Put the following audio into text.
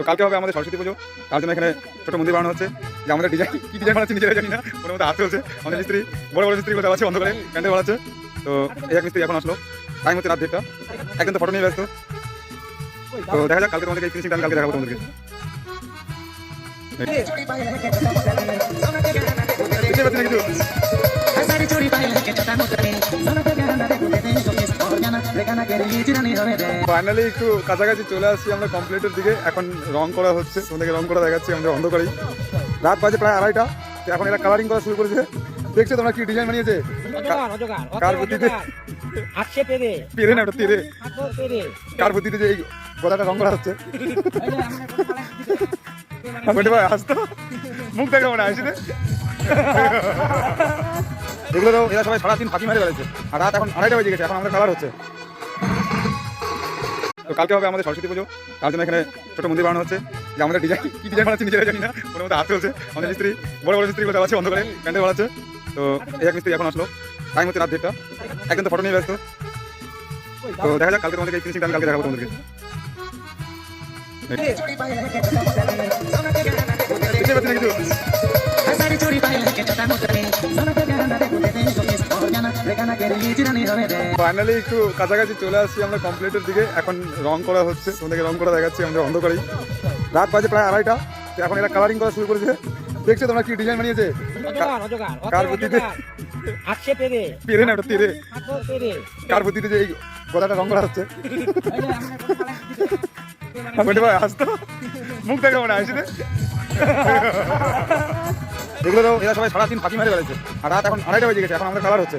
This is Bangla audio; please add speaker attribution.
Speaker 1: তো কালকে হবে আমাদের সরস্বতী পুজো, তার জন্য এখানে ছোট মন্দির বানানো হচ্ছে। যে আমাদের ডিজাইন কি ডিজাইন বানাচ্ছে নিজেরা জানি না, ওর মধ্যে হাত চলছে। আমাদের মিস্ত্রি বড় বড় মিস্ত্রিগুলো আছে অন্ধকারে প্যান্ডেল বানাচ্ছে। তো এই এক মিস্ত্রি এখন আসলো, টাইম হচ্ছে রাত 1:30। একদম তো ফটো নিয়ে ব্যস্ত। তো দেখা যাক কালকে তোমাদেরকে এই ফিনিশিংটা আমি কালকে দেখাবো তোমাদেরকে। ফাইনালি একটু কাছাকাছি চলে আসছি আমরা কমপ্লিটের দিকে। এখন রং করা হচ্ছে, তোমাদেরকে রং করা দেখাচ্ছি। আমাদের অন্ধকারেই রাত বাজে প্রায় 2:30। এখন এরা কালারিং করা শুরু করেছে। দেখছো তোমরা কি ডিজাইন বানিয়েছে? কার বুদ্ধিতে পেরে না, ওটা তেরে কার বুদ্ধিতে যে এই গলাটা রং করা হচ্ছে। আসতো মুখ দেখে মনে আসছে। এগুলো তো এরা সবাই সারাদিন ফাঁকি মারে বেড়েছে, আর রাত এখন 2:30 বেজে গেছে। এখন আমাদের কালার হচ্ছে। তো কালকে হবে আমাদের সরস্বতী পুজো, তার জন্য এখানে ছোট মন্দির বানানো হচ্ছে। যে আমাদের ডিজাইন কি ডিজাইন বানাচ্ছে নিজেরা জানি না, ওর মধ্যে হাত চলছে। আমাদের মিস্ত্রি বড় বড় মিস্ত্রিগুলো আছে অন্ধকারে প্যান্ডেল বানাচ্ছে। তো এই এক মিস্ত্রি এখন আসলো, টাইম হচ্ছে রাত 1:30। একদম তো ফটো নিয়ে ব্যস্ত। তো দেখা যাক কালকে তোমাদেরকে এই ফিনিশিংটা আমি কালকে দেখাবো তোমাদেরকে। ফাইনালি একটু কাছাকাছি চলে আসছি আমরা কমপ্লিটের দিকে। এখন রং করা হচ্ছে, তোমাদেরকে রং করা দেখাচ্ছি। আমাদের অন্ধকারেই রাত বাজে প্রায় 2:30। এখন এরা কালারিং করা শুরু করেছে। দেখছো তোমরা কি ডিজাইন বানিয়েছে? কার বুদ্ধিতে পেরে না, ওটা তেরে কার বুদ্ধিতে যে এই গলাটা রং করা হচ্ছে। আসতো মুখ দেখে মনে আসছে। এগুলো তো এরা সবাই সারাদিন ফাঁকি মারে বেড়েছে, আর রাত এখন 2:30 বেজে গেছে। এখন আমাদের কালার হচ্ছে।